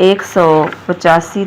185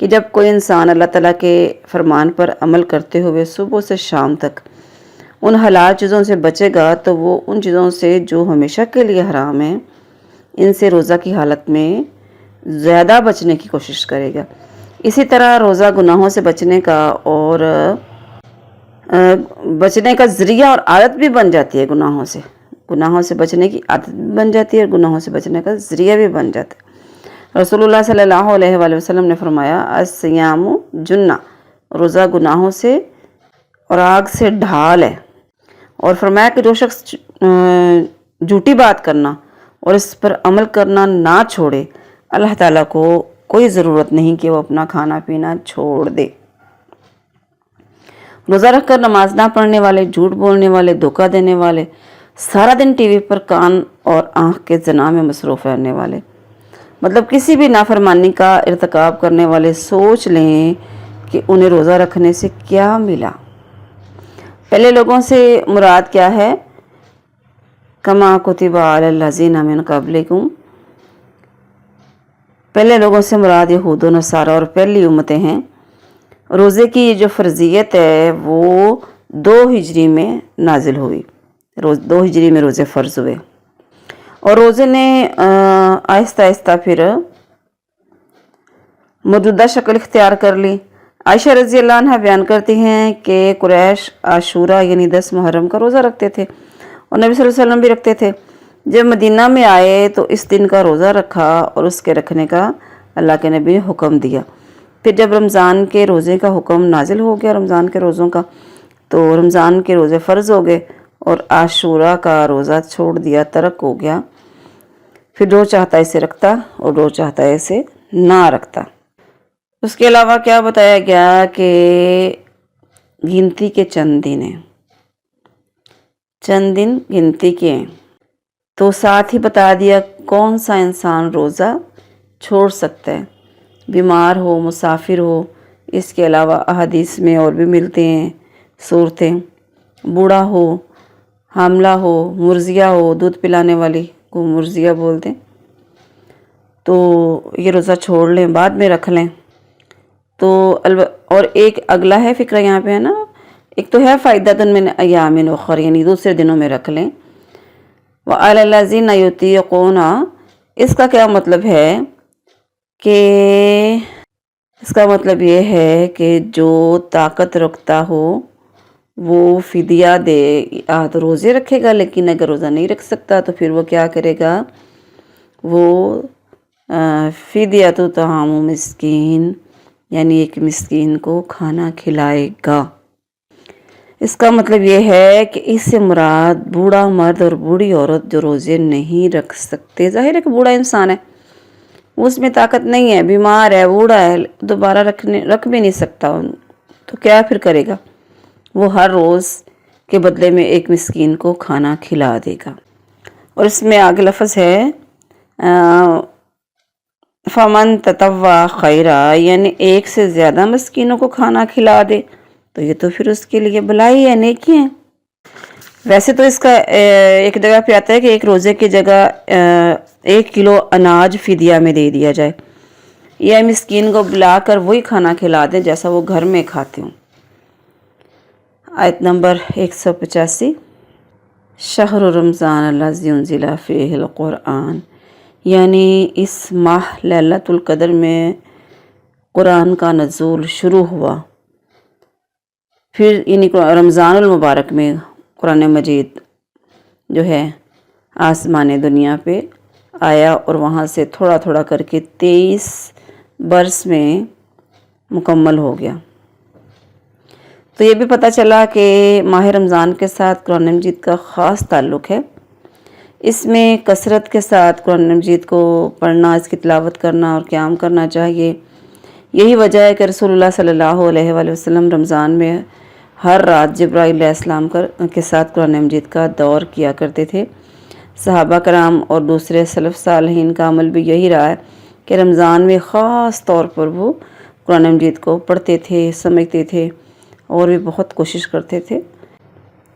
کہ جب کوئی انسان اللہ تعالیٰ کے فرمان پر عمل کرتے ہوئے صبح سے شام تک ان حلال چیزوں سے بچے گا تو وہ ان چیزوں سے جو ہمیشہ کے لیے حرام ہیں ان سے روزہ کی حالت میں زیادہ بچنے کی کوشش کرے گا۔ اسی طرح روزہ گناہوں سے بچنے کا اور بچنے کا ذریعہ اور عادت بھی بن جاتی ہے۔ گناہوں سے بچنے کی عادت بھی بن جاتی ہے اور گناہوں سے بچنے کا ذریعہ بھی بن جاتا ہے۔ رسول اللہ صلی اللہ علیہ وآلہ وسلم نے فرمایا الصیام جنہ، روزہ گناہوں سے اور آگ سے ڈھال ہے، اور فرمایا کہ جو شخص جھوٹی بات کرنا اور اس پر عمل کرنا نہ چھوڑے، اللہ تعالیٰ کو کوئی ضرورت نہیں کہ وہ اپنا کھانا پینا چھوڑ دے۔ روزہ رکھ کر نماز نہ پڑھنے والے، جھوٹ بولنے والے، دھوکہ دینے والے، سارا دن ٹی وی پر کان اور آنکھ کے زنا میں مصروف رہنے والے، مطلب کسی بھی نافرمانی کا ارتکاب کرنے والے سوچ لیں کہ انہیں روزہ رکھنے سے کیا ملا۔ پہلے لوگوں سے مراد کیا ہے؟ کما کتب علی الذین من قبلکم، پہلے لوگوں سے مراد یہود و نصارہ اور پہلی امتیں ہیں۔ روزے کی جو فرضیت ہے وہ 2 ہجری میں نازل ہوئی، 2 ہجری میں روزے فرض ہوئے، اور روزے نے آہستہ آہستہ پھر موجودہ شکل اختیار کر لی۔ عائشہ رضی اللہ عنہ بیان کرتی ہیں کہ قریش عاشورہ یعنی 10 محرم کا روزہ رکھتے تھے اور نبی صلی اللہ علیہ وسلم بھی رکھتے تھے۔ جب مدینہ میں آئے تو اس دن کا روزہ رکھا اور اس کے رکھنے کا اللہ کے نبی نے حکم دیا۔ پھر جب رمضان کے روزے کا حکم نازل ہو گیا، رمضان کے روزوں کا، تو رمضان کے روزے فرض ہو گئے اور عاشورہ کا روزہ چھوڑ دیا، ترک ہو گیا۔ پھر جو چاہتا اسے رکھتا اور جو چاہتا اسے نہ رکھتا۔ اس کے علاوہ کیا بتایا گیا کہ گنتی کے چند دن ہیں، چند دن گنتی کے ہیں، تو ساتھ ہی بتا دیا کون سا انسان روزہ چھوڑ سکتا ہے، بیمار ہو، مسافر ہو۔ اس کے علاوہ احادیث میں اور بھی ملتے ہیں صورتیں، بوڑھا ہو، حاملہ ہو، مرضیہ ہو، دودھ پلانے والی کو مرضیہ بولتے ہیں، تو یہ روزہ چھوڑ لیں، بعد میں رکھ لیں۔ تو اور ایک اگلا ہے فکرہ یہاں پہ ہے نا، ایک تو ہے فائدۃ من ایام اخر، یعنی دوسرے دنوں میں رکھ لیں۔ وعلی الذین یطیقون، اس کا کیا مطلب ہے کہ اس کا مطلب یہ ہے کہ جو طاقت رکھتا ہو وہ فدیہ دے، تو روزے رکھے گا، لیکن اگر روزہ نہیں رکھ سکتا تو پھر وہ کیا کرے گا؟ وہ فدیہ طعام مسکین، یعنی ایک مسکین کو کھانا کھلائے گا۔ اس کا مطلب یہ ہے کہ اس سے مراد بوڑھا مرد اور بوڑھی عورت جو روزے نہیں رکھ سکتے، ظاہر ہے کہ بوڑھا انسان ہے، اس میں طاقت نہیں ہے، بیمار ہے، بوڑھا ہے، دوبارہ رکھ بھی نہیں سکتا، تو کیا پھر کرے گا؟ وہ ہر روز کے بدلے میں ایک مسکین کو کھانا کھلا دے گا۔ اور اس میں آگے لفظ ہے فمن تطوع خیرا، یعنی ایک سے زیادہ مسکینوں کو کھانا کھلا دے تو یہ تو پھر اس کے لیے بھلائی ہے، نیکی ہے۔ ویسے تو اس کا ایک جگہ پہ آتا ہے کہ ایک روزے کی جگہ 1 کلو اناج فدیہ میں دے دیا جائے، یا مسکین کو بلا کر وہی کھانا کھلا دیں جیسا وہ گھر میں کھاتے ہوں۔ آیت نمبر 185، شہر رمضان الذی انزل فیہ القرآن، یعنی اس ماہ لیلۃ القدر میں قرآن کا نزول شروع ہوا، پھر یعنی رمضان المبارک میں قرآن مجید جو ہے آسمان دنیا پہ آیا اور وہاں سے تھوڑا تھوڑا کر کے 23 برس میں مکمل ہو گیا۔ تو یہ بھی پتہ چلا کہ ماہ رمضان کے ساتھ قرآن مجید کا خاص تعلق ہے۔ اس میں کثرت کے ساتھ قرآن مجید کو پڑھنا، اس کی تلاوت کرنا اور قیام کرنا چاہیے۔ یہی وجہ ہے کہ رسول اللہ صلی اللہ علیہ وآلہ وسلم رمضان میں ہر رات جبرائیل علیہ السلام کے ساتھ قرآن مجید کا دور کیا کرتے تھے۔ صحابہ کرام اور دوسرے سلف صالحین کا عمل بھی یہی رہا ہے کہ رمضان میں خاص طور پر وہ قرآن مجید کو پڑھتے تھے، سمجھتے تھے اور بھی بہت کوشش کرتے تھے۔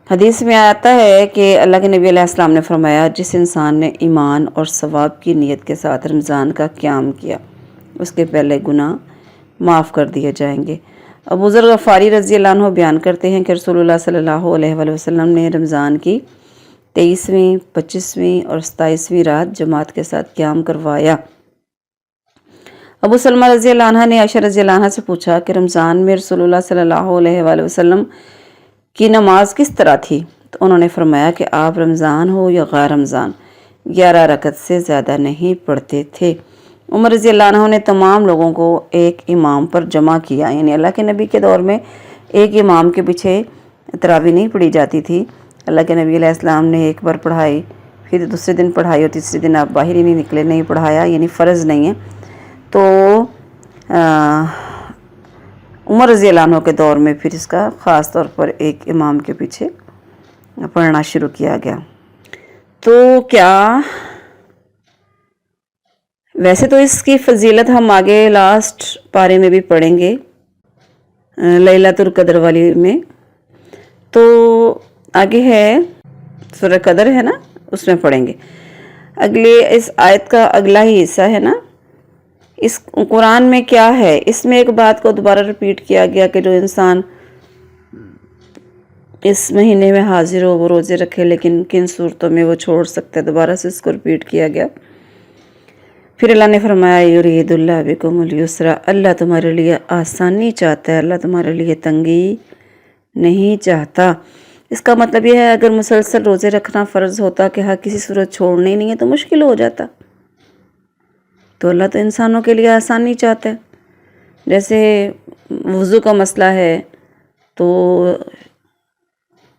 حدیث میں آتا ہے کہ اللہ کے نبی علیہ السلام نے فرمایا، جس انسان نے ایمان اور ثواب کی نیت کے ساتھ رمضان کا قیام کیا، اس کے پہلے گناہ معاف کر دیے جائیں گے۔ ابو ذر غفاری رضی اللہ عنہ بیان کرتے ہیں کہ رسول اللہ صلی اللہ علیہ وآلہ وسلم نے رمضان کی 23ویں، 25ویں اور 27ویں رات جماعت کے ساتھ قیام کروایا۔ ابو سلمہ رضی اللہ عنہ نے عائشہ رضی اللہ عنہ سے پوچھا کہ رمضان میں رسول اللہ صلی اللہ علیہ وآلہ وسلم کی نماز کس طرح تھی؟ تو انہوں نے فرمایا کہ آپ رمضان ہو یا غیر رمضان 11 رکعت سے زیادہ نہیں پڑھتے تھے۔ عمر رضی اللہ عنہ نے تمام لوگوں کو ایک امام پر جمع کیا، یعنی اللہ کے نبی کے دور میں ایک امام کے پیچھے تراویح نہیں پڑھی جاتی تھی۔ اللہ کے نبی علیہ السلام نے ایک بار پڑھائی، پھر دوسرے دن پڑھائی اور تیسرے دن آپ باہر ہی نہیں نکلے، نہیں پڑھایا، یعنی فرض نہیں ہے۔ تو عمر رضی اللہ عنہ کے دور میں پھر اس کا خاص طور پر ایک امام کے پیچھے پڑھنا شروع کیا گیا۔ تو کیا ویسے تو اس کی فضیلت ہم آگے لاسٹ پارے میں بھی پڑھیں گے، لیلۃ القدر والی میں، تو آگے ہے سورہ قدر ہے نا، اس میں پڑھیں گے۔ اگلے اس آیت کا اگلا ہی حصہ ہے نا، اس قرآن میں کیا ہے، اس میں ایک بات کو دوبارہ ریپیٹ کیا گیا کہ جو انسان اس مہینے میں حاضر ہو وہ روزے رکھے، لیکن کن صورتوں میں وہ چھوڑ سکتا ہے، دوبارہ سے اس کو ریپیٹ کیا گیا۔ پھر اللہ نے فرمایا یرید اللہ بکم الیسر، اللہ تمہارے لیے آسانی چاہتا ہے، اللہ تمہارے لیے تنگی نہیں چاہتا۔ اس کا مطلب یہ ہے اگر مسلسل روزے رکھنا فرض ہوتا کہ ہاں کسی صورت چھوڑنے ہی نہیں ہے تو مشکل ہو جاتا، تو اللہ تو انسانوں کے لیے آسانی چاہتا ہے۔ جیسے وضو کا مسئلہ ہے تو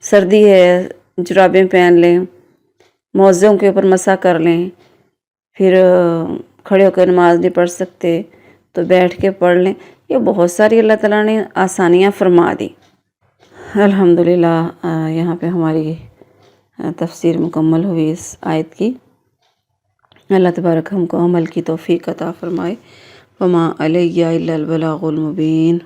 سردی ہے جرابیں پہن لیں، موزوں کے اوپر مسح کر لیں، پھر کھڑے ہو کر نماز نہیں پڑھ سکتے تو بیٹھ کے پڑھ لیں، یہ بہت ساری اللہ تعالیٰ نے آسانیاں فرما دی۔ الحمدللہ یہاں پہ ہماری تفسیر مکمل ہوئی اس آیت کی۔ اللہ تبارک ہم کو عمل کی توفیق عطا فرمائے۔ وما علیہ الا البلاغ المبین۔